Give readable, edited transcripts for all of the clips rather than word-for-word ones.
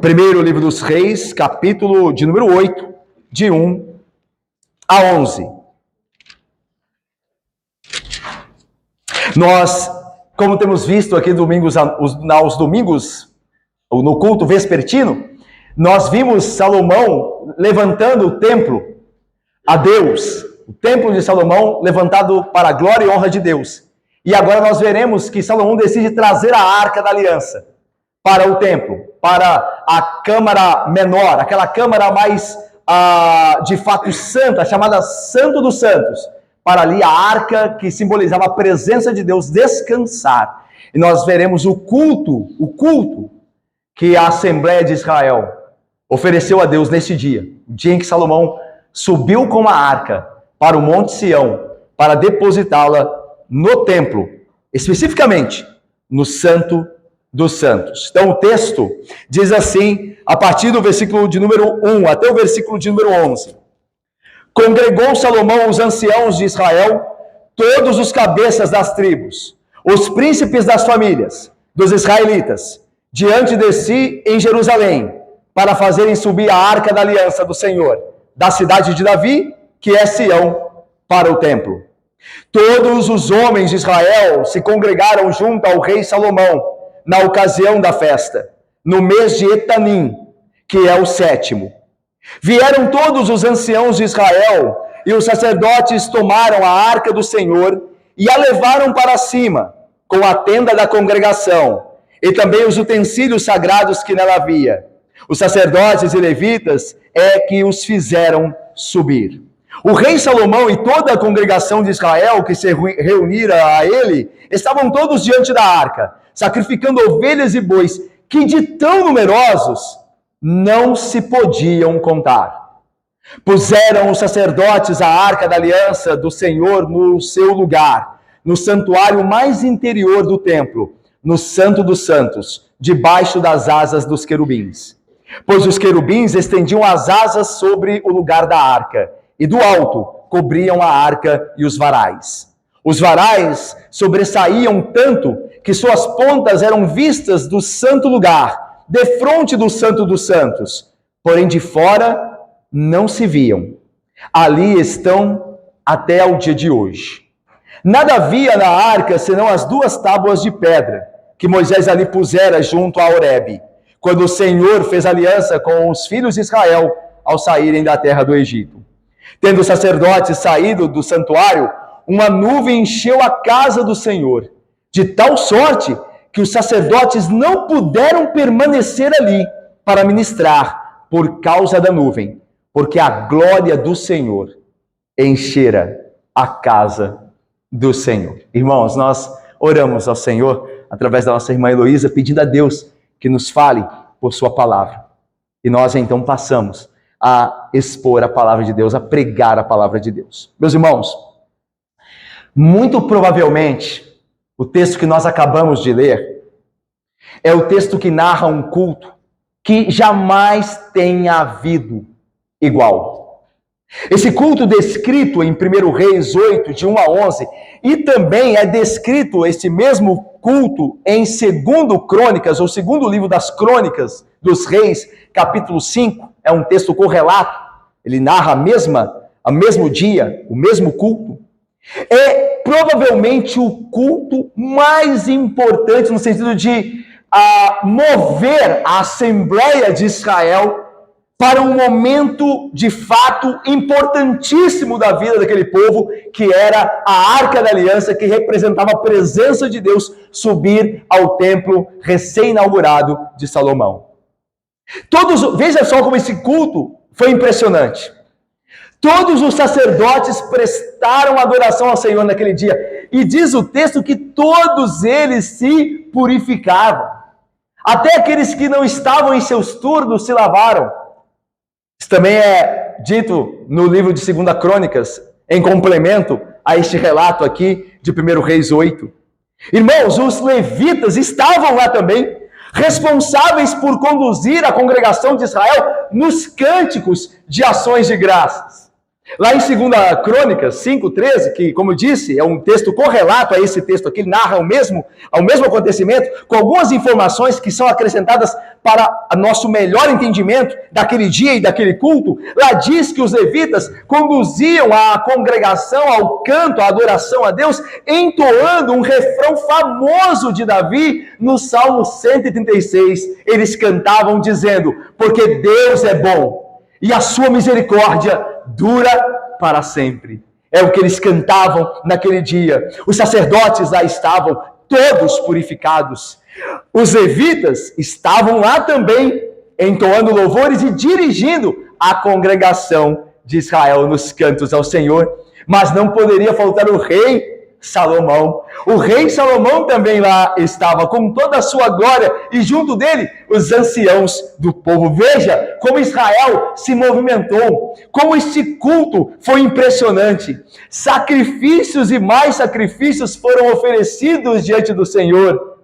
Primeiro livro dos Reis, capítulo de número 8, de 1 a 11. Nós, como temos visto aqui aos domingos, no culto vespertino, nós vimos Salomão levantando o templo a Deus, o templo de Salomão levantado para a glória e honra de Deus. E agora nós veremos que Salomão decide trazer a Arca da Aliança para o templo, para a câmara menor, aquela câmara mais, de fato, santa, chamada Santo dos Santos, para ali a arca que simbolizava a presença de Deus descansar. E nós veremos o culto que a Assembleia de Israel ofereceu a Deus nesse dia, o dia em que Salomão subiu com a arca para o Monte Sião, para depositá-la no templo, especificamente no Santo dos Santos. Então o texto diz assim, a partir do versículo de número 1 até o versículo de número 11. Congregou Salomão os anciãos de Israel, todos os cabeças das tribos, os príncipes das famílias dos israelitas, diante de si em Jerusalém, para fazerem subir a arca da aliança do Senhor, da cidade de Davi, que é Sião, para o templo. Todos os homens de Israel se congregaram junto ao rei Salomão, na ocasião da festa, no mês de Etanim, que é o 7º. Vieram todos os anciãos de Israel, e os sacerdotes tomaram a arca do Senhor, e a levaram para cima, com a tenda da congregação, e também os utensílios sagrados que nela havia. Os sacerdotes e levitas é que os fizeram subir. O rei Salomão e toda a congregação de Israel que se reunira a ele, estavam todos diante da arca, sacrificando ovelhas e bois, que de tão numerosos não se podiam contar. Puseram os sacerdotes a arca da aliança do Senhor no seu lugar, no santuário mais interior do templo, no Santo dos Santos, debaixo das asas dos querubins. Pois os querubins estendiam as asas sobre o lugar da arca, e do alto cobriam a arca e os varais. Os varais sobressaíam tanto que suas pontas eram vistas do santo lugar, defronte do Santo dos Santos, porém de fora não se viam. Ali estão até ao dia de hoje. Nada havia na arca senão as 2 tábuas de pedra que Moisés ali pusera junto a Horebe, quando o Senhor fez aliança com os filhos de Israel ao saírem da terra do Egito. Tendo os sacerdotes saído do santuário, uma nuvem encheu a casa do Senhor, de tal sorte que os sacerdotes não puderam permanecer ali para ministrar por causa da nuvem, porque a glória do Senhor enchera a casa do Senhor. Irmãos, nós oramos ao Senhor através da nossa irmã Heloísa, pedindo a Deus que nos fale por sua palavra. E nós então passamos a expor a palavra de Deus, a pregar a palavra de Deus. Meus irmãos, muito provavelmente, o texto que nós acabamos de ler é o texto que narra um culto que jamais tenha havido igual. Esse culto descrito em 1 Reis 8, de 1 a 11, e também é descrito esse mesmo culto em 2 Crônicas, ou 2º livro das Crônicas dos Reis, capítulo 5, é um texto correlato, ele narra o mesmo dia, o mesmo culto. É provavelmente o culto mais importante no sentido de mover a Assembleia de Israel para um momento de fato importantíssimo da vida daquele povo, que era a Arca da Aliança, que representava a presença de Deus subir ao templo recém-inaugurado de Salomão. Veja só como esse culto foi impressionante. Todos os sacerdotes prestaram adoração ao Senhor naquele dia. E diz o texto que todos eles se purificavam. Até aqueles que não estavam em seus turnos se lavaram. Isso também é dito no livro de 2 Crônicas, em complemento a este relato aqui de 1 Reis 8. Irmãos, os levitas estavam lá também, responsáveis por conduzir a congregação de Israel nos cânticos de ações de graças. Lá em 2 Crônicas 5:13, que, como eu disse, é um texto correlato a esse texto aqui, ele narra o mesmo acontecimento, com algumas informações que são acrescentadas para nosso melhor entendimento daquele dia e daquele culto. Lá diz que os levitas conduziam a congregação ao canto, à adoração a Deus, entoando um refrão famoso de Davi no Salmo 136. Eles cantavam dizendo: porque Deus é bom e a sua misericórdia dura para sempre. É o que eles cantavam naquele dia. Os sacerdotes lá estavam todos purificados. Os levitas estavam lá também, entoando louvores e dirigindo a congregação de Israel nos cantos ao Senhor. Mas não poderia faltar o rei Salomão. O rei Salomão também lá estava, com toda a sua glória, e junto dele os anciãos do povo. Veja como Israel se movimentou, como este culto foi impressionante. Sacrifícios e mais sacrifícios foram oferecidos diante do Senhor.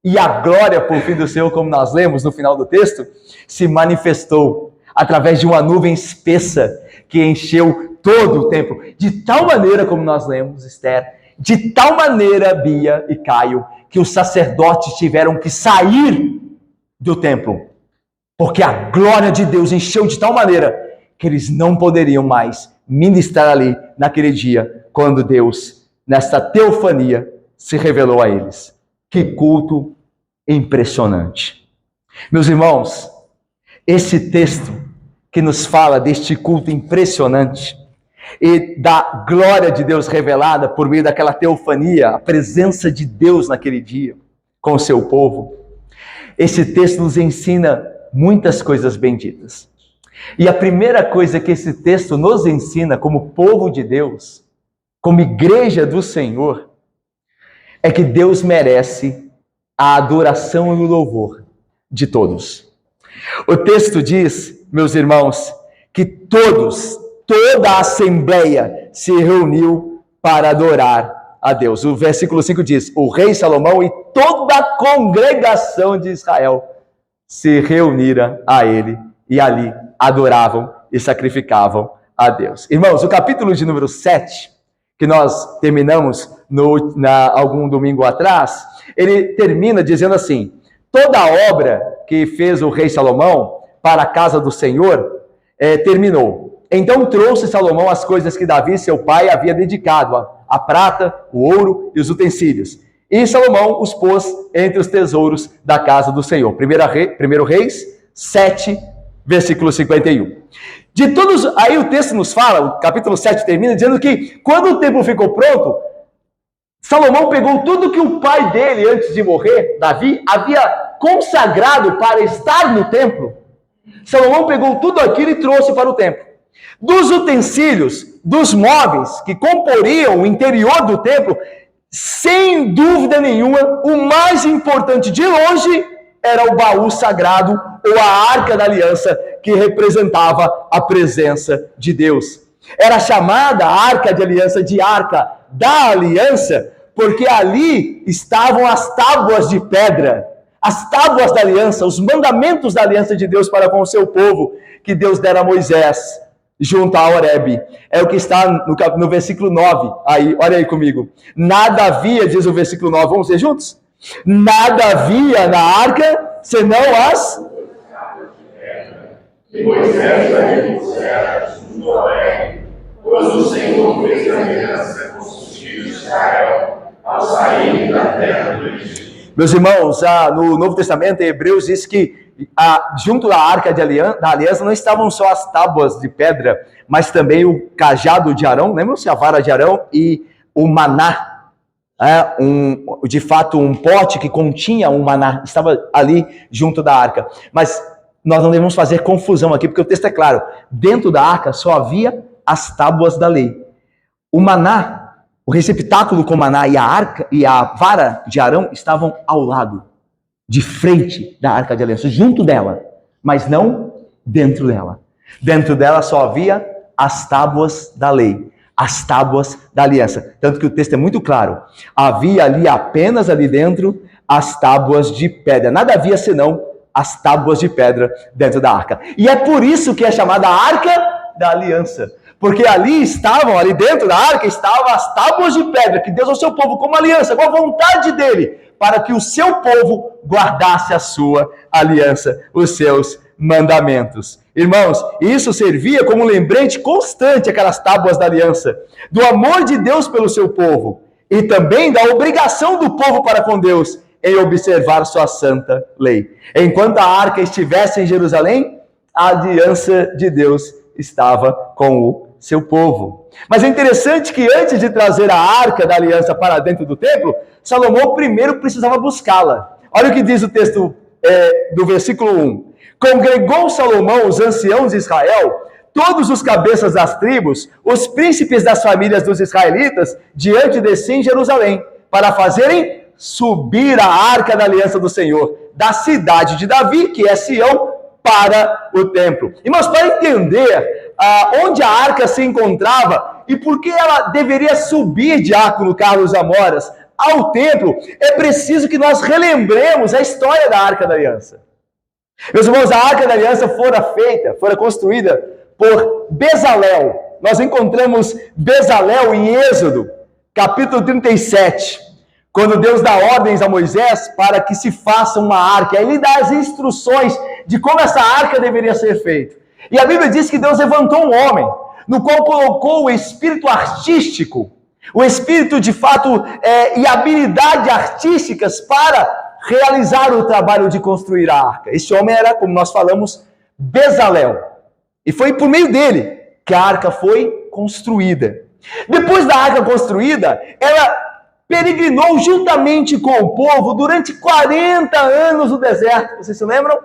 E a glória, por fim do Senhor, como nós lemos no final do texto, se manifestou através de uma nuvem espessa que encheu todo o templo. De tal maneira, como nós lemos, Esther, de tal maneira, Bia e Caio, que os sacerdotes tiveram que sair do templo, porque a glória de Deus encheu de tal maneira que eles não poderiam mais ministrar ali naquele dia, quando Deus, nesta teofania, se revelou a eles. Que culto impressionante! Meus irmãos, esse texto que nos fala deste culto impressionante e da glória de Deus revelada por meio daquela teofania, a presença de Deus naquele dia com o seu povo. Esse texto nos ensina muitas coisas benditas. E a primeira coisa que esse texto nos ensina como povo de Deus, como igreja do Senhor, é que Deus merece a adoração e o louvor de todos. O texto diz, meus irmãos, que toda a assembleia se reuniu para adorar a Deus. O versículo 5 diz: o rei Salomão e toda a congregação de Israel se reuniram a ele e ali adoravam e sacrificavam a Deus. Irmãos, o capítulo de número 7, que nós terminamos algum domingo atrás, ele termina dizendo assim: toda a obra que fez o rei Salomão para a casa do Senhor terminou. Então trouxe Salomão as coisas que Davi, seu pai, havia dedicado, a prata, o ouro e os utensílios. E Salomão os pôs entre os tesouros da casa do Senhor. 1 Reis 7, versículo 51. De todos, aí o texto nos fala, o capítulo 7 termina dizendo que quando o templo ficou pronto, Salomão pegou tudo que o pai dele, antes de morrer, Davi, havia consagrado para estar no templo. Salomão pegou tudo aquilo e trouxe para o templo. Dos utensílios, dos móveis que comporiam o interior do templo, sem dúvida nenhuma, o mais importante de longe era o baú sagrado ou a arca da aliança, que representava a presença de Deus. Era chamada a arca de aliança de arca da aliança, porque ali estavam as tábuas de pedra, as tábuas da aliança, os mandamentos da aliança de Deus para com o seu povo, que Deus dera a Moisés junto a Horebe. É o que está no versículo 9. Aí, olha aí comigo. Nada havia, diz o versículo 9, vamos ver juntos? Nada havia na arca, senão as... E Moisés ali pusera junto a Horebe, pois o Senhor fez aliança com os filhos de Israel ao saírem da terra do Egito. Meus irmãos, no Novo Testamento, em Hebreus, diz que junto à arca da aliança não estavam só as tábuas de pedra, mas também o cajado de Arão, lembram-se? A vara de Arão e o maná. De fato, um pote que continha um maná, estava ali junto da arca. Mas nós não devemos fazer confusão aqui, porque o texto é claro. Dentro da arca só havia as tábuas da lei. O maná, o receptáculo com maná e a arca e a vara de Arão estavam ao lado, de frente da arca de aliança, junto dela, mas não dentro dela. Dentro dela só havia as tábuas da lei, as tábuas da aliança. Tanto que o texto é muito claro. Havia ali apenas ali dentro as tábuas de pedra. Nada havia senão as tábuas de pedra dentro da arca. E é por isso que é chamada a Arca da Aliança. Porque ali dentro da arca, estavam as tábuas de pedra que Deus ao seu povo, como aliança, com a vontade dele, para que o seu povo guardasse a sua aliança, os seus mandamentos. Irmãos, isso servia como um lembrete constante, aquelas tábuas da aliança, do amor de Deus pelo seu povo, e também da obrigação do povo para com Deus em observar sua santa lei. Enquanto a arca estivesse em Jerusalém, a aliança de Deus estava com o seu povo. Mas é interessante que antes de trazer a arca da aliança para dentro do templo, Salomão primeiro precisava buscá-la. Olha o que diz o texto do versículo 1. Congregou Salomão os anciãos de Israel, todos os cabeças das tribos, os príncipes das famílias dos israelitas, diante de si em Jerusalém, para fazerem subir a arca da aliança do Senhor, da cidade de Davi, que é Sião, para o templo. Irmãos, para entender onde a arca se encontrava e por que ela deveria subir, diácono Carlos Amoras, ao templo, é preciso que nós relembremos a história da arca da aliança. Meus irmãos, a arca da aliança fora construída por Bezalel. Nós encontramos Bezalel em Êxodo, capítulo 37, quando Deus dá ordens a Moisés para que se faça uma arca. Aí ele dá as instruções de como essa arca deveria ser feita. E a Bíblia diz que Deus levantou um homem, no qual colocou o espírito artístico, o espírito de fato e habilidade artísticas para realizar o trabalho de construir a arca. Esse homem era, como nós falamos, Bezalel. E foi por meio dele que a arca foi construída. Depois da arca construída, ela peregrinou juntamente com o povo durante 40 anos no deserto. Vocês se lembram?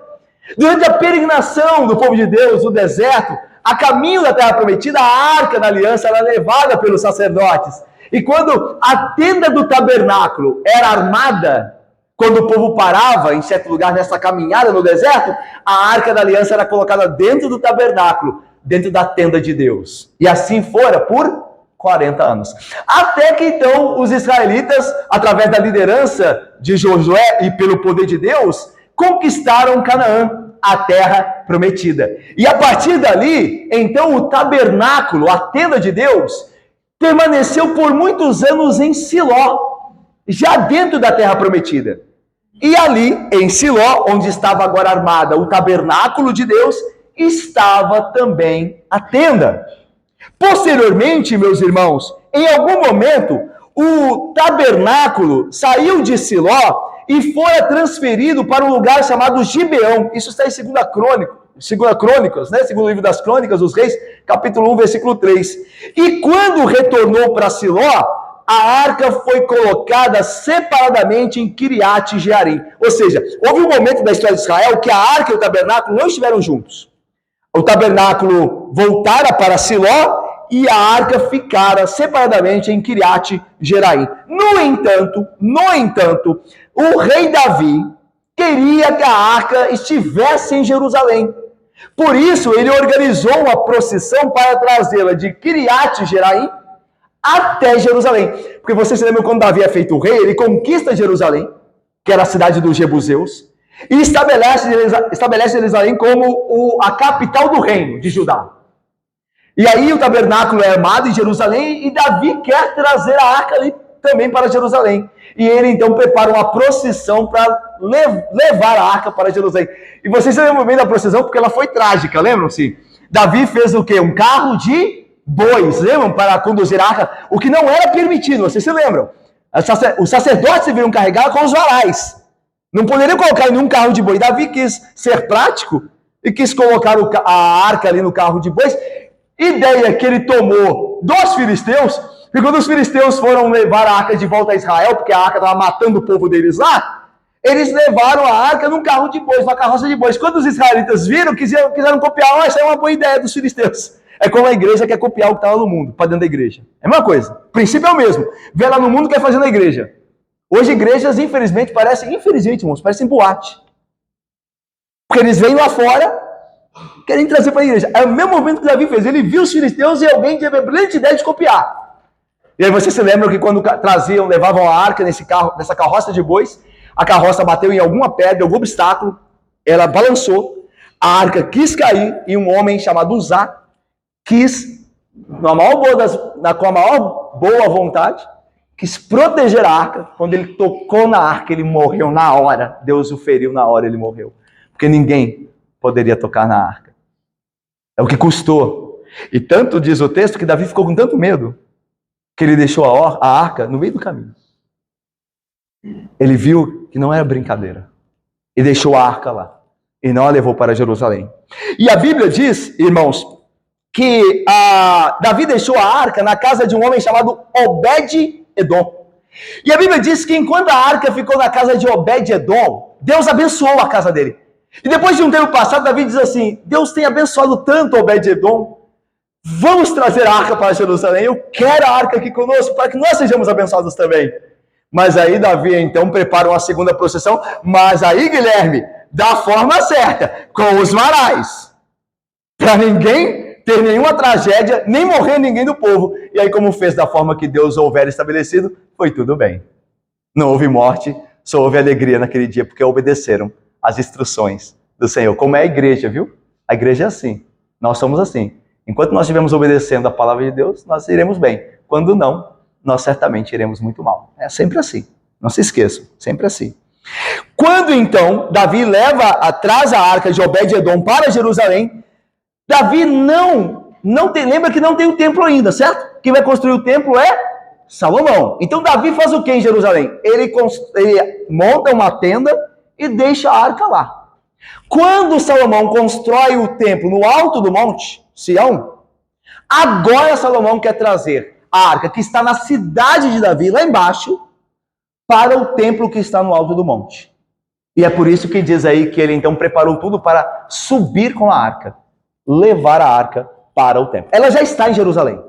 Durante a peregrinação do povo de Deus no deserto, a caminho da terra prometida, a arca da aliança era levada pelos sacerdotes. E quando a tenda do tabernáculo era armada, quando o povo parava em certo lugar nessa caminhada no deserto, a arca da aliança era colocada dentro do tabernáculo, dentro da tenda de Deus. E assim fora por 40 anos. Até que então os israelitas, através da liderança de Josué e pelo poder de Deus, conquistaram Canaã, a terra prometida. E a partir dali, então o tabernáculo, a tenda de Deus, permaneceu por muitos anos em Siló, já dentro da terra prometida. E ali, em Siló, onde estava agora armada o tabernáculo de Deus, estava também a tenda. Posteriormente, meus irmãos, em algum momento, o tabernáculo saiu de Siló e foi transferido para um lugar chamado Gibeão. Isso está em 2 Crônicas, né? Segundo o livro das Crônicas dos Reis, capítulo 1, versículo 3. E quando retornou para Siló, a arca foi colocada separadamente em Kiriat Jearim. Ou seja, houve um momento da história de Israel que a arca e o tabernáculo não estiveram juntos. O tabernáculo voltara para Siló e a arca ficara separadamente em Kiriat Jearim. No entanto, o rei Davi queria que a arca estivesse em Jerusalém. Por isso, ele organizou uma procissão para trazê-la de Kiriat Jearim até Jerusalém. Porque vocês se lembram quando Davi é feito rei, ele conquista Jerusalém, que era a cidade dos jebuseus, e estabelece Jerusalém como a capital do reino de Judá. E aí o tabernáculo é armado em Jerusalém e Davi quer trazer a arca ali também para Jerusalém. E ele então prepara uma procissão para levar a arca para Jerusalém. E vocês se lembram bem da procissão porque ela foi trágica, lembram-se? Davi fez o quê? Um carro de bois, lembram? Para conduzir a arca, o que não era permitido, vocês se lembram? Os sacerdotes deveriam carregar com os varais. Não poderiam colocar em nenhum carro de boi. Davi quis ser prático e quis colocar a arca ali no carro de bois. Ideia que ele tomou dos filisteus, e quando os filisteus foram levar a arca de volta a Israel, porque a arca estava matando o povo deles lá, eles levaram a arca num carro de bois, uma carroça de bois. Quando os israelitas viram, quiseram copiar, essa é uma boa ideia dos filisteus. É como a igreja quer copiar o que está lá no mundo, para dentro da igreja. É a mesma coisa. O princípio é o mesmo. Vê lá no mundo o que quer fazer na igreja. Hoje igrejas, infelizmente, parecem boate. Porque eles vêm lá fora, querem trazer para a igreja. É o mesmo movimento que Davi fez. Ele viu os filisteus e alguém teve a brilhante ideia de copiar. E aí vocês se lembram que quando levavam a arca nessa carroça de bois, a carroça bateu em alguma pedra, algum obstáculo, ela balançou, a arca quis cair e um homem chamado Uzá quis com a maior boa vontade, quis proteger a arca. Quando ele tocou na arca, ele morreu na hora. Deus o feriu na hora, ele morreu. Porque ninguém poderia tocar na arca. É o que custou. E tanto diz o texto que Davi ficou com tanto medo que ele deixou a arca no meio do caminho. Ele viu que não era brincadeira. E deixou a arca lá. E não a levou para Jerusalém. E a Bíblia diz, irmãos, que Davi deixou a arca na casa de um homem chamado Obed-Edom. E a Bíblia diz que enquanto a arca ficou na casa de Obed-Edom, Deus abençoou a casa dele. E depois de um tempo passado, Davi diz assim: Deus tem abençoado tanto Obed-Edom, vamos trazer a arca para Jerusalém, eu quero a arca aqui conosco, para que nós sejamos abençoados também. Mas aí Davi então prepara uma segunda procissão, mas aí, Guilherme, da forma certa, com os varais, para ninguém ter nenhuma tragédia, nem morrer ninguém do povo. E aí, como fez da forma que Deus houver estabelecido, foi tudo bem. Não houve morte, só houve alegria naquele dia, porque obedeceram as instruções do Senhor. Como é a igreja, viu? A igreja é assim. Nós somos assim. Enquanto nós estivermos obedecendo a palavra de Deus, nós iremos bem. Quando não, nós certamente iremos muito mal. É sempre assim. Não se esqueçam, sempre assim. Quando então Davi traz a arca de Obed-Edom para Jerusalém, Davi lembra que não tem o templo ainda, certo? Quem vai construir o templo é Salomão. Então Davi faz o que em Jerusalém? Ele monta uma tenda e deixa a arca lá. Quando Salomão constrói o templo no alto do monte, Sião, agora Salomão quer trazer a arca que está na cidade de Davi, lá embaixo, para o templo que está no alto do monte. E é por isso que diz aí que ele então preparou tudo para subir com a arca, levar a arca para o templo. Ela já está em Jerusalém,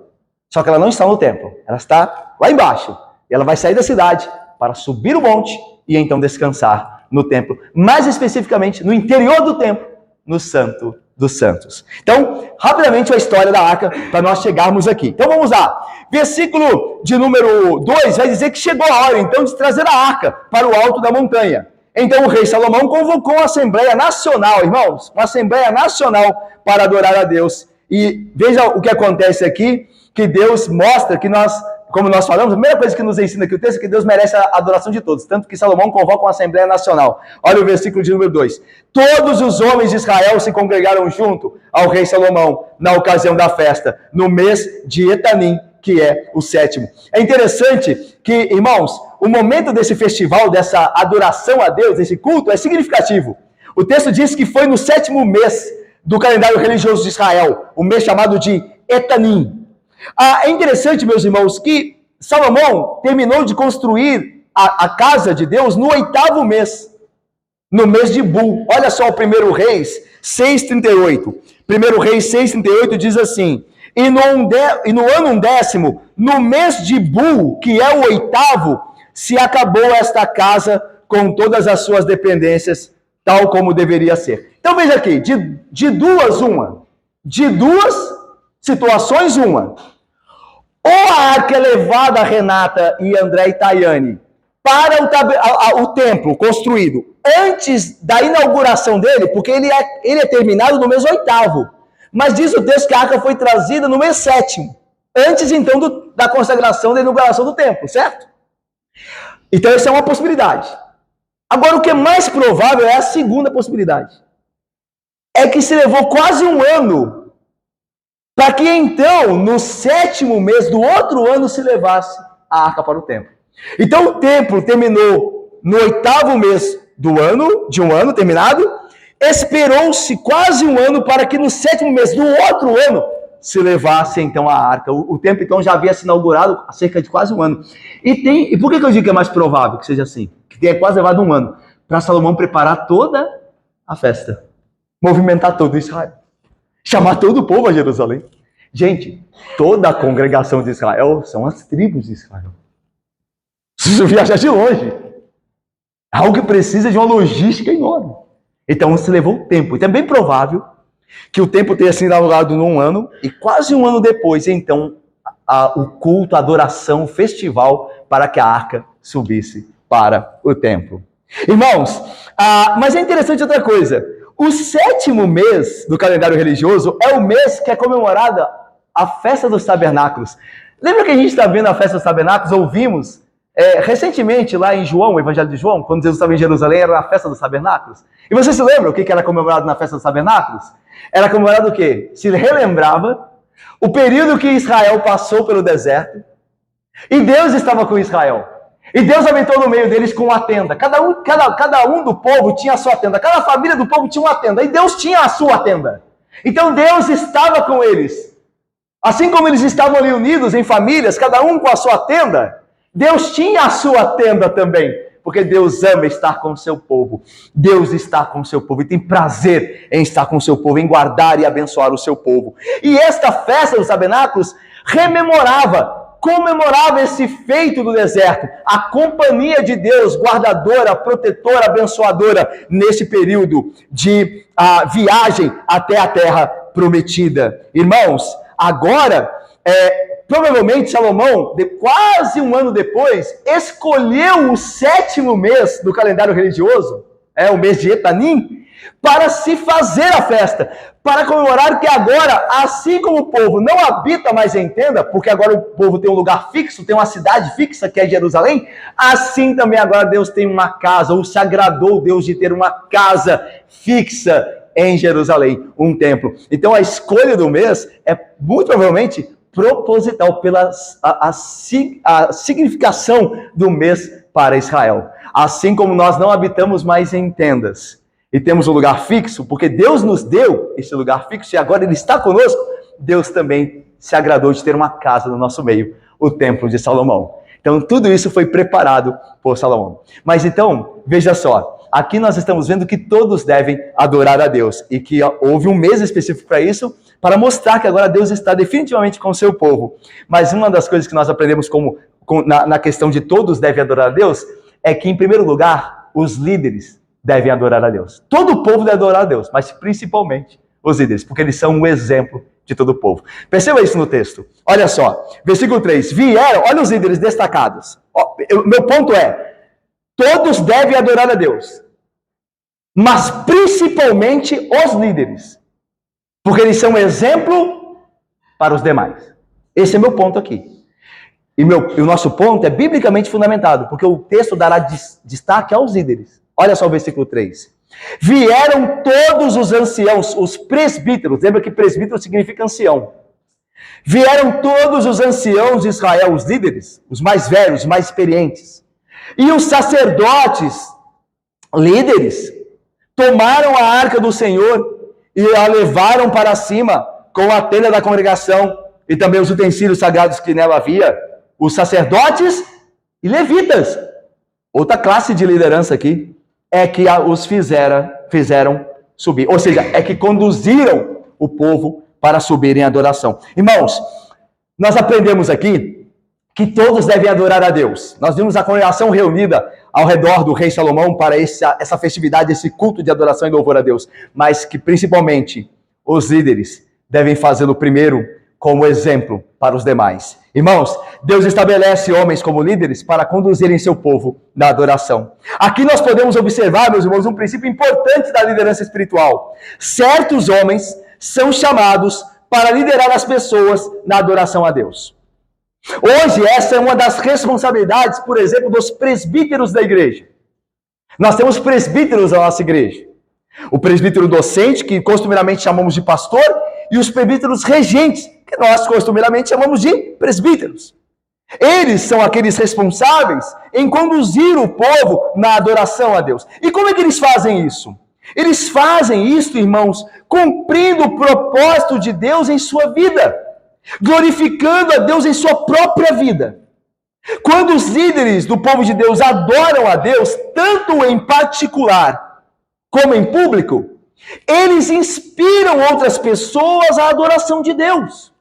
só que ela não está no templo, ela está lá embaixo. E ela vai sair da cidade para subir o monte e então descansar no templo, mais especificamente no interior do templo, no Santo dos Santos. Então, rapidamente a história da arca, para nós chegarmos aqui. Então vamos lá. Versículo de número 2 vai dizer que chegou a hora então de trazer a arca para o alto da montanha. Então o rei Salomão convocou uma Assembleia Nacional, irmãos, uma Assembleia Nacional para adorar a Deus. E veja o que acontece aqui, que Deus mostra que nós, como nós falamos, a primeira coisa que nos ensina aqui o texto é que Deus merece a adoração de todos, tanto que Salomão convoca uma Assembleia Nacional. Olha o versículo de número 2. Todos os homens de Israel se congregaram junto ao rei Salomão na ocasião da festa, no mês de Etanim, que é o 7º. É interessante que, irmãos, o momento desse festival, dessa adoração a Deus, desse culto, é significativo. O texto diz que foi no 7º mês do calendário religioso de Israel, o mês chamado de Etanim. É interessante, meus irmãos, que Salomão terminou de construir a casa de Deus no 8º mês, no mês de Bul. Olha só o 1 Reis 6,38. 1 Reis 6,38 diz assim: E no ano 10º, no mês de Bul, que é o 8º, se acabou esta casa com todas as suas dependências, tal como deveria ser. Então veja aqui, de duas situações, uma. Ou a arca é levada, Renata e André e Tayane, para o templo construído antes da inauguração dele, porque ele é terminado no mês 8º. Mas diz o texto que a arca foi trazida no mês 7º, antes então da consagração, da inauguração do templo, certo? Então essa é uma possibilidade. Agora o que é mais provável é a segunda possibilidade. É que se levou quase um ano para que então, no 7º mês do outro ano, se levasse a arca para o templo. Então o templo terminou no 8º mês de um ano terminado, esperou-se quase um ano para que no 7º mês do outro ano se levasse então a arca. O templo então já havia se inaugurado há cerca de quase um ano. E por que eu digo que é mais provável que seja assim? Que tenha quase levado um ano, para Salomão preparar toda a festa, movimentar todo Israel, chamar todo o povo a Jerusalém. Gente, toda a congregação de Israel são as tribos de Israel. Preciso viajar de longe. Algo que precisa de uma logística enorme. Então se levou tempo. Então é bem provável que o templo tenha sido inaugurado num ano e quase um ano depois, então, o culto, a adoração, o festival para que a arca subisse para o templo. Irmãos, mas é interessante outra coisa. O 7º mês do calendário religioso é o mês que é comemorada a festa dos tabernáculos. Lembra que a gente está vendo a festa dos tabernáculos? Ouvimos recentemente lá em João, o Evangelho de João, quando Jesus estava em Jerusalém, era a festa dos tabernáculos. E você se lembra o que era comemorado na festa dos tabernáculos? Era comemorado o quê? Se relembrava o período que Israel passou pelo deserto, e Deus estava com Israel. E Deus habitou no meio deles com uma tenda. Cada um do povo tinha a sua tenda. Cada família do povo tinha uma tenda. E Deus tinha a sua tenda. Então Deus estava com eles. Assim como eles estavam ali unidos em famílias, cada um com a sua tenda, Deus tinha a sua tenda também. Porque Deus ama estar com o seu povo. Deus está com o seu povo e tem prazer em estar com o seu povo, em guardar e abençoar o seu povo. E esta festa dos tabernáculos comemorava esse feito do deserto, a companhia de Deus, guardadora, protetora, abençoadora, nesse período de viagem até a terra prometida. Irmãos, agora, provavelmente Salomão, quase um ano depois, escolheu o 7º mês do calendário religioso, o mês de Etanim, para se fazer a festa, para comemorar que agora, assim como o povo não habita mais em tenda, porque agora o povo tem um lugar fixo, tem uma cidade fixa que é Jerusalém, assim também agora Deus tem uma casa, ou se agradou Deus de ter uma casa fixa em Jerusalém, um templo. Então a escolha do mês é muito provavelmente proposital pela a significação do mês para Israel. Assim como nós não habitamos mais em tendas, e temos um lugar fixo, porque Deus nos deu esse lugar fixo e agora Ele está conosco, Deus também se agradou de ter uma casa no nosso meio, o Templo de Salomão. Então tudo isso foi preparado por Salomão. Mas então, veja só, aqui nós estamos vendo que todos devem adorar a Deus e que houve um mês específico para isso, para mostrar que agora Deus está definitivamente com o seu povo. Mas uma das coisas que nós aprendemos na questão de todos devem adorar a Deus, é que em primeiro lugar, os líderes devem adorar a Deus. Todo o povo deve adorar a Deus, mas principalmente os líderes, porque eles são um exemplo de todo o povo. Perceba isso no texto. Olha só, versículo 3. Vieram, olha os líderes destacados. Meu ponto é, todos devem adorar a Deus, mas principalmente os líderes, porque eles são um exemplo para os demais. Esse é meu ponto aqui. E o nosso ponto é biblicamente fundamentado, porque o texto dará destaque aos líderes. Olha só o versículo 3. Vieram todos os anciãos, os presbíteros. Lembra que presbítero significa ancião. Vieram todos os anciãos de Israel, os líderes, os mais velhos, os mais experientes. E os sacerdotes, líderes, tomaram a arca do Senhor e a levaram para cima com a tenda da congregação e também os utensílios sagrados que nela havia. Os sacerdotes e levitas. Outra classe de liderança aqui. É que os fizeram subir. Ou seja, é que conduziram o povo para subir em adoração. Irmãos, nós aprendemos aqui que todos devem adorar a Deus. Nós vimos a congregação reunida ao redor do rei Salomão para essa festividade, esse culto de adoração e louvor a Deus. Mas que principalmente os líderes devem fazê-lo primeiro como exemplo para os demais. Irmãos, Deus estabelece homens como líderes para conduzirem seu povo na adoração. Aqui nós podemos observar, meus irmãos, um princípio importante da liderança espiritual. Certos homens são chamados para liderar as pessoas na adoração a Deus. Hoje, essa é uma das responsabilidades, por exemplo, dos presbíteros da igreja. Nós temos presbíteros na nossa igreja. O presbítero docente, que costumeiramente chamamos de pastor, e os presbíteros regentes, que nós costumeiramente chamamos de presbíteros. Eles são aqueles responsáveis em conduzir o povo na adoração a Deus. E como é que eles fazem isso? Eles fazem isso, irmãos, cumprindo o propósito de Deus em sua vida, glorificando a Deus em sua própria vida. Quando os líderes do povo de Deus adoram a Deus, tanto em particular como em público, eles inspiram outras pessoas à adoração de Deus.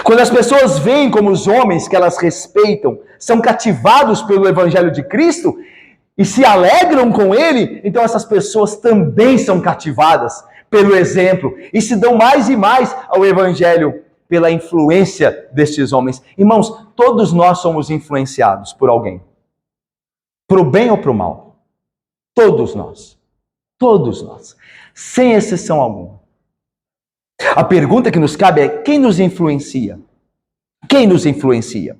Quando as pessoas veem como os homens que elas respeitam são cativados pelo Evangelho de Cristo e se alegram com ele, então essas pessoas também são cativadas pelo exemplo e se dão mais e mais ao Evangelho pela influência destes homens. Irmãos, todos nós somos influenciados por alguém, para o bem ou para o mal. Todos nós, sem exceção alguma. A pergunta que nos cabe é: quem nos influencia? Quem nos influencia?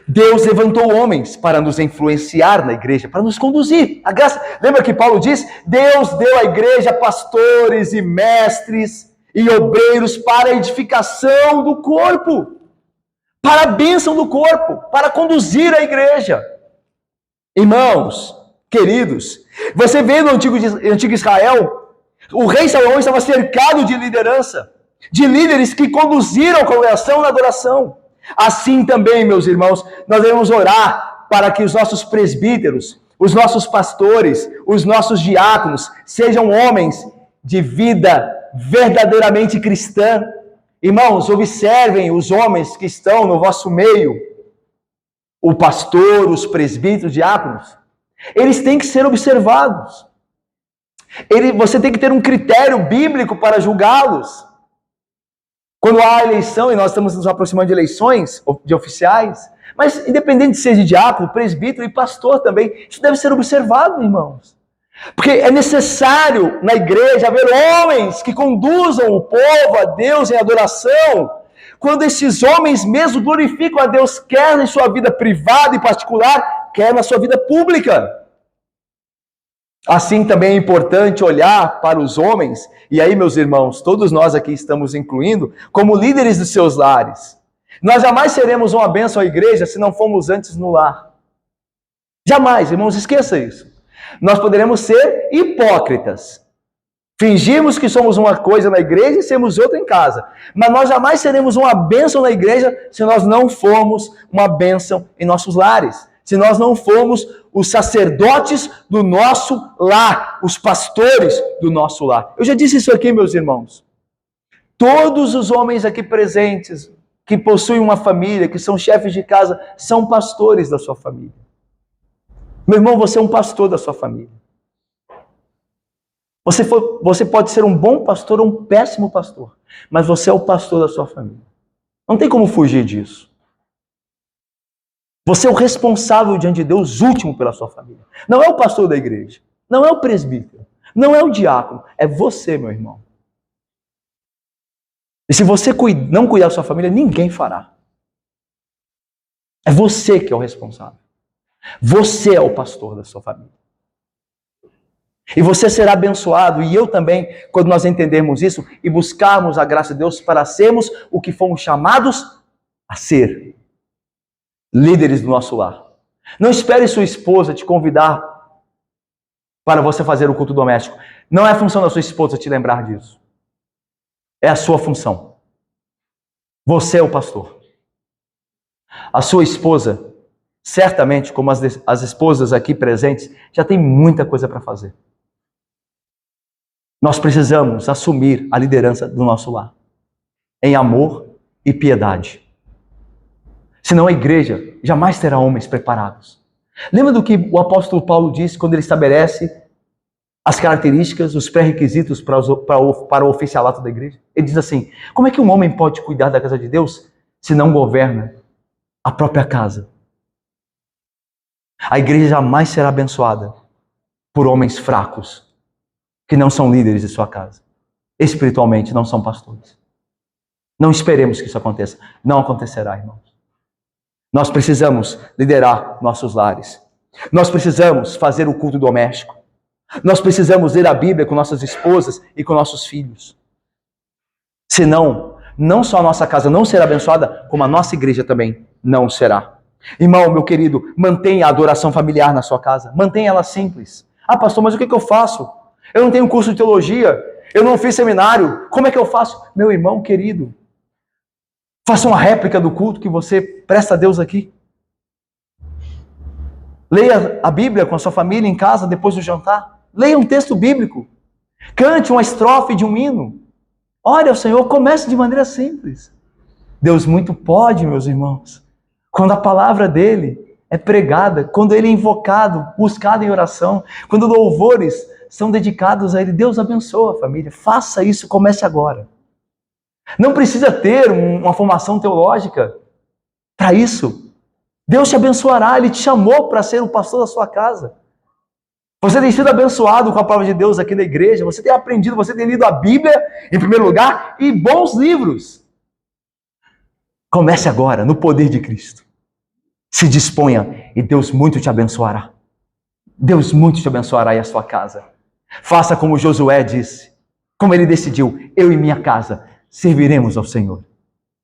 Deus levantou homens para nos influenciar na igreja, para nos conduzir. A graça, lembra que Paulo diz? Deus deu à igreja pastores e mestres e obreiros para a edificação do corpo, para a bênção do corpo, para conduzir a igreja. Irmãos, queridos, você vê no antigo Israel, o rei Salomão estava cercado de liderança, de líderes que conduziram a congregação na adoração. Assim também, meus irmãos, nós devemos orar para que os nossos presbíteros, os nossos pastores, os nossos diáconos sejam homens de vida verdadeiramente cristã. Irmãos, observem os homens que estão no vosso meio, o pastor, os presbíteros, diáconos, eles têm que ser observados. Você tem que ter um critério bíblico para julgá-los. Quando há eleição, e nós estamos nos aproximando de eleições de oficiais, mas independente de ser de diácono, presbítero e pastor também, isso deve ser observado, irmãos. Porque é necessário na igreja haver homens que conduzam o povo a Deus em adoração, quando esses homens mesmo glorificam a Deus, quer em sua vida privada e particular, quer na sua vida pública. Assim também é importante olhar para os homens, e aí, meus irmãos, todos nós aqui estamos incluindo, como líderes dos seus lares. Nós jamais seremos uma bênção à igreja se não formos antes no lar. Jamais, irmãos, esqueça isso. Nós poderemos ser hipócritas. Fingirmos que somos uma coisa na igreja e sermos outra em casa. Mas nós jamais seremos uma bênção na igreja se nós não formos uma bênção em nossos lares. Se nós não formos os sacerdotes do nosso lar, os pastores do nosso lar. Eu já disse isso aqui, meus irmãos. Todos os homens aqui presentes, que possuem uma família, que são chefes de casa, são pastores da sua família. Meu irmão, você é um pastor da sua família. Você pode ser um bom pastor ou um péssimo pastor, mas você é o pastor da sua família. Não tem como fugir disso. Você é o responsável diante de Deus último pela sua família. Não é o pastor da igreja, não é o presbítero, não é o diácono, é você, meu irmão. E se você não cuidar da sua família, ninguém fará. É você que é o responsável. Você é o pastor da sua família. E você será abençoado, e eu também, quando nós entendermos isso e buscarmos a graça de Deus para sermos o que fomos chamados a ser. Líderes do nosso lar. Não espere sua esposa te convidar para você fazer o culto doméstico. Não é a função da sua esposa te lembrar disso. É a sua função. Você é o pastor. A sua esposa, certamente, como as esposas aqui presentes, já tem muita coisa para fazer. Nós precisamos assumir a liderança do nosso lar, em amor e piedade. Senão a igreja jamais terá homens preparados. Lembra do que o apóstolo Paulo disse quando ele estabelece as características, os pré-requisitos para o oficialato da igreja? Ele diz assim: como é que um homem pode cuidar da casa de Deus se não governa a própria casa? A igreja jamais será abençoada por homens fracos, que não são líderes de sua casa. Espiritualmente não são pastores. Não esperemos que isso aconteça. Não acontecerá, irmãos. Nós precisamos liderar nossos lares. Nós precisamos fazer o culto doméstico. Nós precisamos ler a Bíblia com nossas esposas e com nossos filhos. Senão, não só a nossa casa não será abençoada, como a nossa igreja também não será. Irmão, meu querido, mantenha a adoração familiar na sua casa. Mantenha ela simples. Ah, pastor, mas o que eu faço? Eu não tenho curso de teologia. Eu não fiz seminário. Como é que eu faço? Meu irmão querido, faça uma réplica do culto que você presta a Deus aqui. Leia a Bíblia com a sua família em casa depois do jantar. Leia um texto bíblico. Cante uma estrofe de um hino. Ore ao Senhor, comece de maneira simples. Deus muito pode, meus irmãos, quando a palavra dele é pregada, quando ele é invocado, buscado em oração, quando louvores são dedicados a ele. Deus abençoa a família. Faça isso, comece agora. Não precisa ter uma formação teológica para isso. Deus te abençoará, Ele te chamou para ser o pastor da sua casa. Você tem sido abençoado com a palavra de Deus aqui na igreja, você tem aprendido, você tem lido a Bíblia, em primeiro lugar, e bons livros. Comece agora, no poder de Cristo. Se disponha e Deus muito te abençoará. Deus muito te abençoará e a sua casa. Faça como Josué disse, como ele decidiu, eu e minha casa serviremos ao Senhor.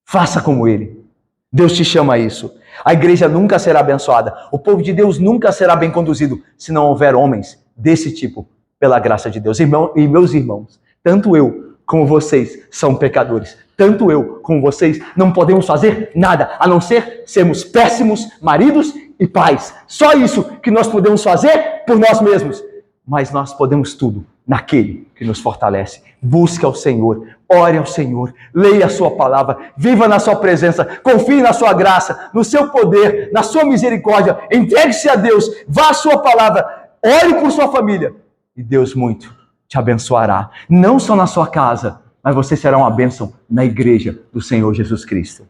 Faça como ele. Deus te chama a isso. A igreja nunca será abençoada. O povo de Deus nunca será bem conduzido se não houver homens desse tipo, pela graça de Deus. E meus irmãos, tanto eu como vocês são pecadores. Tanto eu como vocês não podemos fazer nada, a não ser sermos péssimos maridos e pais. Só isso que nós podemos fazer por nós mesmos. Mas nós podemos tudo naquele que nos fortalece. Busque ao Senhor, ore ao Senhor, leia a sua palavra, viva na sua presença, confie na sua graça, no seu poder, na sua misericórdia, entregue-se a Deus, vá à sua palavra, ore por sua família e Deus muito te abençoará, não só na sua casa, mas você será uma bênção na igreja do Senhor Jesus Cristo.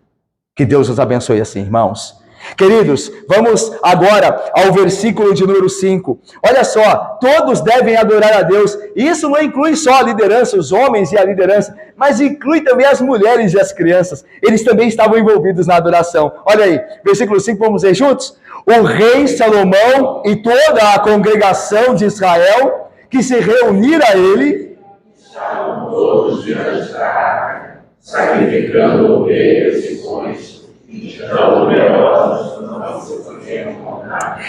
Que Deus os abençoe assim, irmãos. Queridos, vamos agora ao versículo de número 5. Olha só, todos devem adorar a Deus. Isso não inclui só a liderança, os homens e a liderança, mas inclui também as mulheres e as crianças. Eles também estavam envolvidos na adoração. Olha aí, versículo 5, vamos ler juntos? O rei Salomão e toda a congregação de Israel que se reuniram a ele, estavam todos diante da arca, sacrificando ovelhas e bois.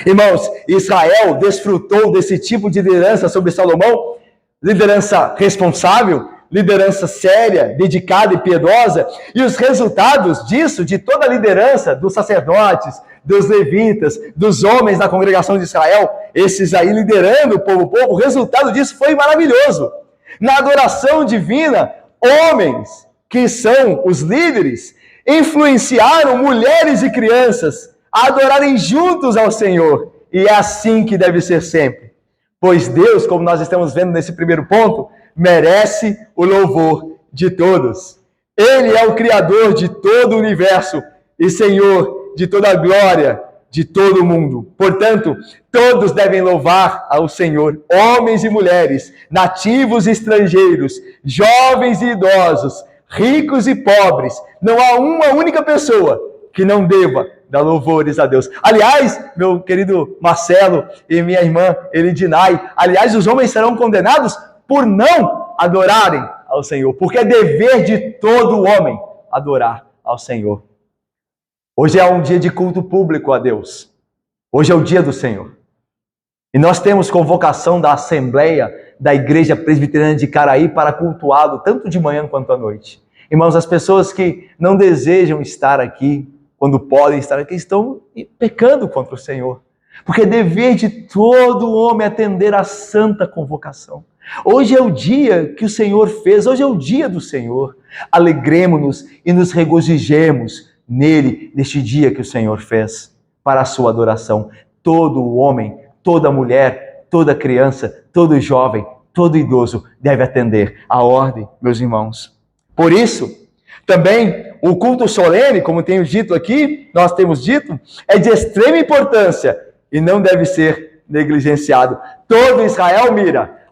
Irmãos, Israel desfrutou desse tipo de liderança sobre Salomão, liderança responsável, liderança séria, dedicada e piedosa, e os resultados disso, de toda a liderança dos sacerdotes, dos levitas, dos homens da congregação de Israel, esses aí liderando o povo, o resultado disso foi maravilhoso. Na adoração divina, homens que são os líderes, influenciaram mulheres e crianças a adorarem juntos ao Senhor. E é assim que deve ser sempre. Pois Deus, como nós estamos vendo nesse primeiro ponto, merece o louvor de todos. Ele é o Criador de todo o universo e Senhor de toda a glória de todo o mundo. Portanto, todos devem louvar ao Senhor, homens e mulheres, nativos e estrangeiros, jovens e idosos, ricos e pobres. Não há uma única pessoa que não deva dar louvores a Deus. Aliás, meu querido Marcelo e minha irmã Elidinai, aliás, os homens serão condenados por não adorarem ao Senhor, porque é dever de todo homem adorar ao Senhor. Hoje é um dia de culto público a Deus. Hoje é o dia do Senhor. E nós temos convocação da Assembleia da Igreja Presbiteriana de Caraí para cultuá-lo, tanto de manhã quanto à noite. Irmãos, as pessoas que não desejam estar aqui, quando podem estar aqui, estão pecando contra o Senhor. Porque é dever de todo homem atender à santa convocação. Hoje é o dia que o Senhor fez, hoje é o dia do Senhor. Alegremo-nos e nos regozijemos nele, neste dia que o Senhor fez, para a sua adoração. Todo homem, toda mulher, toda criança, todo jovem, todo idoso deve atender à ordem, meus irmãos. Por isso, também o culto solene, como tenho dito aqui, nós temos dito, é de extrema importância e não deve ser negligenciado. Todo Israel,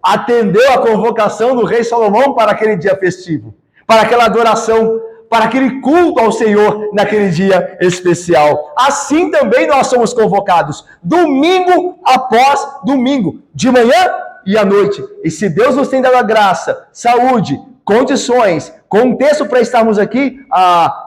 atendeu a convocação do rei Salomão para aquele dia festivo, para aquela adoração, para aquele culto ao Senhor naquele dia especial. Assim também nós somos convocados, domingo após domingo, de manhã e à noite. E se Deus nos tem dado a graça, saúde, condições, contexto para estarmos aqui,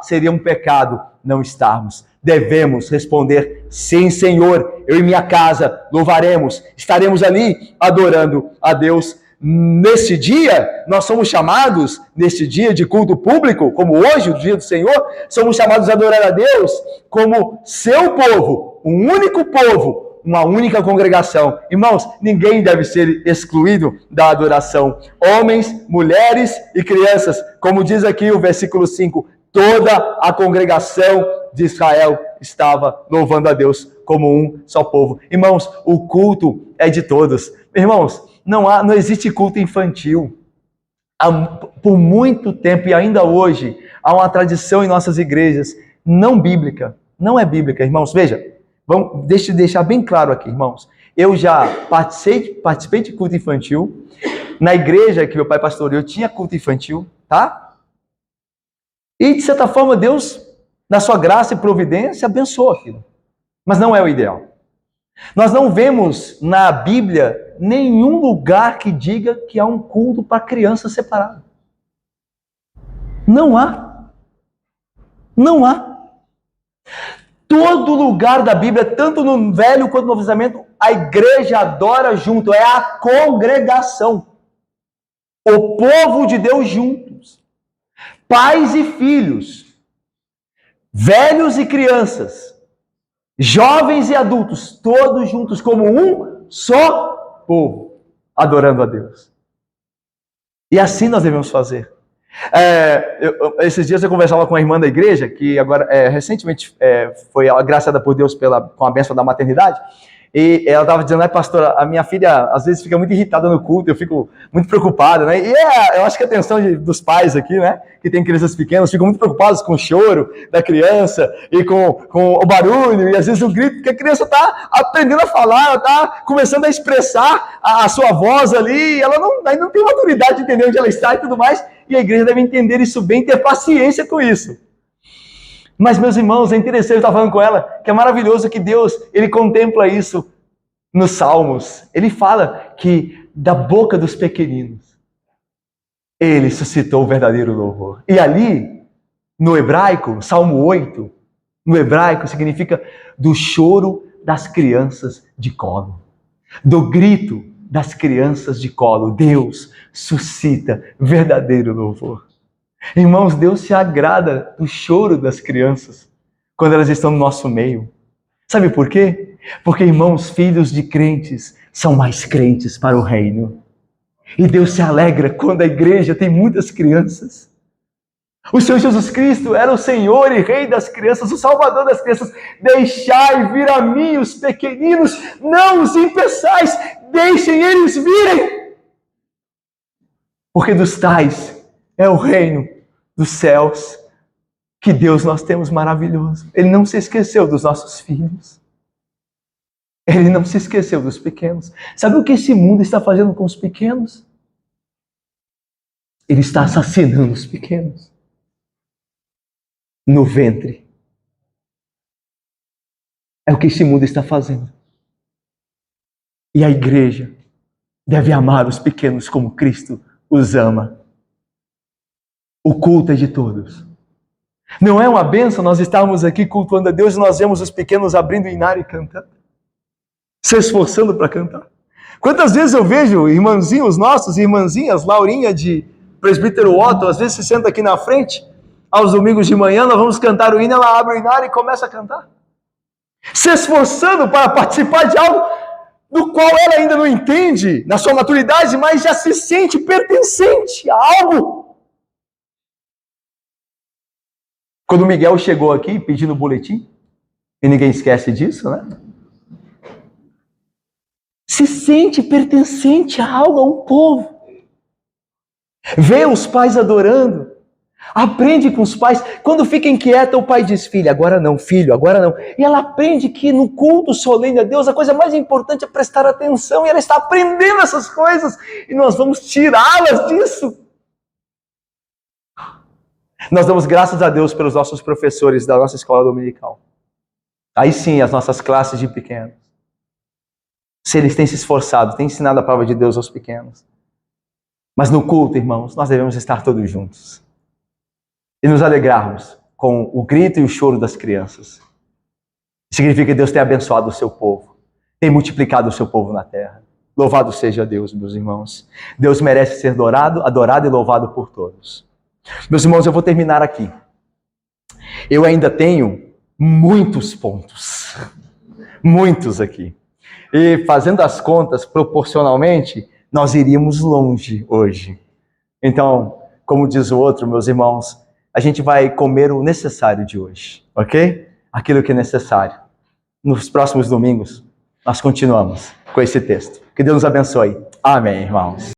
seria um pecado não estarmos. Devemos responder, sim, Senhor, eu e minha casa louvaremos, estaremos ali adorando a Deus. Nesse dia, nós somos chamados, neste dia de culto público, como hoje, o dia do Senhor, somos chamados a adorar a Deus como seu povo, um único povo, uma única congregação. Irmãos, ninguém deve ser excluído da adoração. Homens, mulheres e crianças, como diz aqui o versículo 5, toda a congregação de Israel estava louvando a Deus como um só povo. Irmãos, o culto é de todos. Irmãos, não existe culto infantil. Por muito tempo e ainda hoje, há uma tradição em nossas igrejas não bíblica. Não é bíblica, irmãos. Veja, deixa eu deixar bem claro aqui, irmãos. eu já participei de culto infantil. Na igreja que meu pai pastoreou, tinha culto infantil, tá? E, de certa forma, Deus, na sua graça e providência, abençoou aquilo. Mas não é o ideal. Nós não vemos na Bíblia nenhum lugar que diga que há um culto para criança separado. Não há. Não há. Todo lugar da Bíblia, tanto no Velho quanto no Novo Testamento, a igreja adora junto, é a congregação. O povo de Deus juntos. Pais e filhos, velhos e crianças, jovens e adultos, todos juntos como um só povo, adorando a Deus. E assim nós devemos fazer. Esses dias eu conversava com uma irmã da igreja, que agora recentemente foi agraciada por Deus com a bênção da maternidade, e ela estava dizendo, pastora, a minha filha às vezes fica muito irritada no culto, eu fico muito preocupado, né? E eu acho que a atenção dos pais aqui, né, que tem crianças pequenas, ficam muito preocupados com o choro da criança e com o barulho e às vezes o grito, porque a criança está aprendendo a falar, ela está começando a expressar a sua voz ali, e ela ainda não tem maturidade de entender onde ela está e tudo mais, e a igreja deve entender isso bem, ter paciência com isso. Mas, meus irmãos, é interessante, eu estava falando com ela, que é maravilhoso que Deus, Ele contempla isso nos Salmos. Ele fala que da boca dos pequeninos, Ele suscitou o verdadeiro louvor. E ali, no hebraico, Salmo 8, no hebraico significa do choro das crianças de colo. Do grito das crianças de colo, Deus suscita verdadeiro louvor. Irmãos, Deus se agrada do choro das crianças quando elas estão no nosso meio. Sabe por quê? Porque, irmãos, filhos de crentes são mais crentes para o reino. E Deus se alegra quando a igreja tem muitas crianças. O Senhor Jesus Cristo era o Senhor e Rei das crianças, o Salvador das crianças. Deixai vir a mim os pequeninos, não os impeçais, deixem eles virem. Porque dos tais é o reino dos céus. Que Deus nós temos maravilhoso. Ele não se esqueceu dos nossos filhos. Ele não se esqueceu dos pequenos. Sabe o que esse mundo está fazendo com os pequenos? Ele está assassinando os pequenos. No ventre. É o que esse mundo está fazendo. E a igreja deve amar os pequenos como Cristo os ama. O culto é de todos. Não é uma bênção nós estarmos aqui cultuando a Deus e nós vemos os pequenos abrindo o inário e cantando, se esforçando para cantar. Quantas vezes eu vejo irmãozinhos nossos, irmãzinhas, Laurinha de Presbítero Otto, às vezes se senta aqui na frente, aos domingos de manhã, nós vamos cantar o hino, ela abre o inário e começa a cantar. Se esforçando para participar de algo do qual ela ainda não entende na sua maturidade, mas já se sente pertencente a algo. Quando o Miguel chegou aqui pedindo o boletim, e ninguém esquece disso, né? Se sente pertencente a algo, a um povo. Vê os pais adorando, aprende com os pais. Quando fica inquieta, o pai diz, filho, agora não, filho, agora não. E ela aprende que no culto solene a Deus, a coisa mais importante é prestar atenção, e ela está aprendendo essas coisas, e nós vamos tirá-las disso. Nós damos graças a Deus pelos nossos professores da nossa escola dominical. Aí sim, as nossas classes de pequenos. Se eles têm se esforçado, têm ensinado a palavra de Deus aos pequenos. Mas no culto, irmãos, nós devemos estar todos juntos. E nos alegrarmos com o grito e o choro das crianças. Significa que Deus tem abençoado o seu povo. Tem multiplicado o seu povo na terra. Louvado seja Deus, meus irmãos. Deus merece ser adorado e louvado por todos. Meus irmãos, eu vou terminar aqui. Eu ainda tenho muitos pontos. Muitos aqui. E fazendo as contas proporcionalmente, nós iríamos longe hoje. Então, como diz o outro, meus irmãos, a gente vai comer o necessário de hoje, ok? Aquilo que é necessário. Nos próximos domingos, nós continuamos com esse texto. Que Deus nos abençoe. Amém, irmãos.